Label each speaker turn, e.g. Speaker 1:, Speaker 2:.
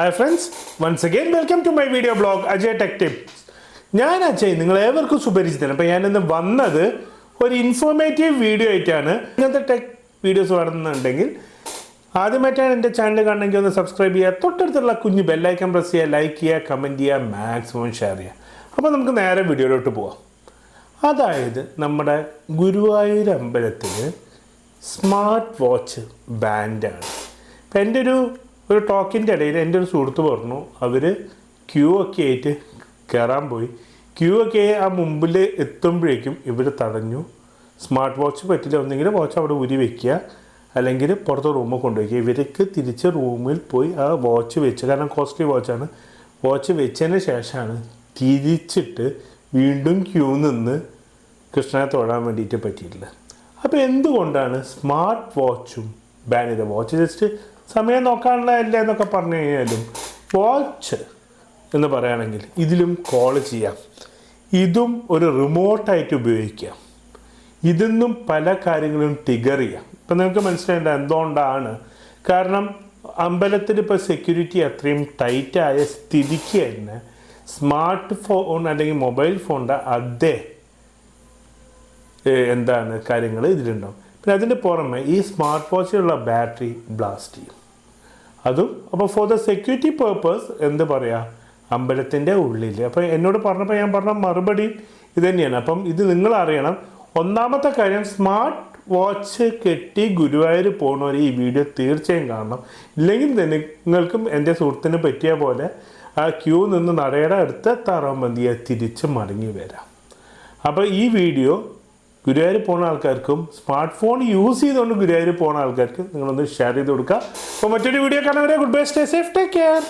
Speaker 1: Hi friends, once again welcome to my video blog Ajay Tech Tips. ഞാൻ അജയ്, നിങ്ങളേവർക്കും സുപരിചിതനാണ്. അപ്പോൾ ഞാനിന്ന് വന്നത് ഒരു ഇൻഫോർമേറ്റീവ് വീഡിയോ ആയിട്ടാണ്. ഇങ്ങനത്തെ ടെക് വീഡിയോസ് കാണുന്നുണ്ടെങ്കിൽ ആദ്യമായിട്ടാണ് എൻ്റെ ചാനൽ കാണണമെങ്കിൽ ഒന്ന് സബ്സ്ക്രൈബ് ചെയ്യുക, തൊട്ടടുത്തുള്ള കുഞ്ഞ് ബെല്ലൈക്കൺ പ്രസ് ചെയ്യുക, ലൈക്ക് ചെയ്യുക, കമൻറ്റ് ചെയ്യുക, മാക്സിമം ഷെയർ ചെയ്യുക. അപ്പോൾ നമുക്ക് നേരെ വീഡിയോയിലോട്ട് പോവാം. അതായത് നമ്മുടെ ഗുരുവായൂർ അമ്പലത്തിൽ സ്മാർട്ട് വാച്ച് ബാൻഡാണ്. ഇപ്പം എൻ്റെ ഒരു ടോക്കിൻ്റെ ഇടയിൽ എൻ്റെ ഒരു സുഹൃത്ത് പറഞ്ഞു, അവർ ക്യൂ ഒക്കെ ആയിട്ട് കയറാൻ പോയി. ക്യൂ ഒക്കെ ആ മുമ്പിൽ എത്തുമ്പോഴേക്കും ഇവർ തടഞ്ഞു. സ്മാർട്ട് വാച്ച് പറ്റില്ല, ഒന്നെങ്കിൽ വാച്ച് അവിടെ ഉരി വയ്ക്കുക, അല്ലെങ്കിൽ പുറത്ത് റൂമിൽ കൊണ്ടുവയ്ക്കുക. ഇവർക്ക് തിരിച്ച് റൂമിൽ പോയി ആ വാച്ച് വെച്ച്, കാരണം കോസ്റ്റ്ലി വാച്ചാണ്, വാച്ച് വെച്ചതിന് ശേഷമാണ് തിരിച്ചിട്ട് വീണ്ടും ക്യൂ നിന്ന് കൃഷ്ണനെ തൊഴാൻ വേണ്ടിയിട്ട് പറ്റിയിട്ടില്ല. അപ്പോൾ എന്തുകൊണ്ടാണ് സ്മാർട്ട് വാച്ചും ബാൻ ചെയ്തത്? വാച്ച് ജസ്റ്റ് സമയം നോക്കാനുള്ള അല്ല എന്നൊക്കെ പറഞ്ഞു കഴിഞ്ഞാലും വാച്ച് എന്ന് പറയുകയാണെങ്കിൽ ഇതിലും കോൾ ചെയ്യാം, ഇതും ഒരു റിമോട്ടായിട്ട് ഉപയോഗിക്കാം, ഇതിന്നും പല കാര്യങ്ങളും ട്രിഗർ ചെയ്യാം. ഇപ്പം നിങ്ങൾക്ക് മനസ്സിലായേണ്ട എന്തുകൊണ്ടാണ്? കാരണം അമ്പലത്തിൽ ഇപ്പോൾ സെക്യൂരിറ്റി അത്രയും ടൈറ്റായ സ്ഥിതിക്ക് തന്നെ സ്മാർട്ട് ഫോൺ അല്ലെങ്കിൽ മൊബൈൽ ഫോണിൻ്റെ അതേ കാര്യങ്ങൾ ഇതിലുണ്ടാവും. പിന്നെ അതിൻ്റെ പുറമെ ഈ സ്മാർട്ട് വാച്ചിലുള്ള ബാറ്ററി ബ്ലാസ്റ്റ് ചെയ്യും. അതും അപ്പോൾ ഫോർ ദ സെക്യൂരിറ്റി പേർപ്പസ് എന്ത് പറയുക, അമ്പലത്തിൻ്റെ ഉള്ളിൽ. അപ്പോൾ എന്നോട് പറഞ്ഞപ്പോൾ ഞാൻ പറഞ്ഞ മറുപടി ഇത് തന്നെയാണ്. അപ്പം ഇത് നിങ്ങൾ അറിയണം. ഒന്നാമത്തെ കാര്യം, സ്മാർട്ട് വാച്ച് കെട്ടി ഗുരുവായൂർ പോകുന്നവർ ഈ വീഡിയോ തീർച്ചയായും കാണണം. ഇല്ലെങ്കിൽ തന്നെ നിങ്ങൾക്കും എൻ്റെ സുഹൃത്തിന് പറ്റിയ പോലെ ആ ക്യൂ നിന്ന് നടയുടെ അടുത്തെത്താറാകുമ്പോൾ എന്ത് ചെയ്യുക, തിരിച്ച് മടങ്ങി വരാം. അപ്പോൾ ഈ വീഡിയോ ഗുരുവായൂർ പോകുന്ന ആൾക്കാർക്കും സ്മാർട്ട് ഫോൺ യൂസ് ചെയ്തുകൊണ്ട് ഗുരുവായൂർ പോകുന്ന ആൾക്കാർക്ക് നിങ്ങളൊന്ന് ഷെയർ ചെയ്ത് കൊടുക്കുക. അപ്പോൾ മറ്റൊരു വീഡിയോ കാണാൻ വരെ good bye, stay safe, take care.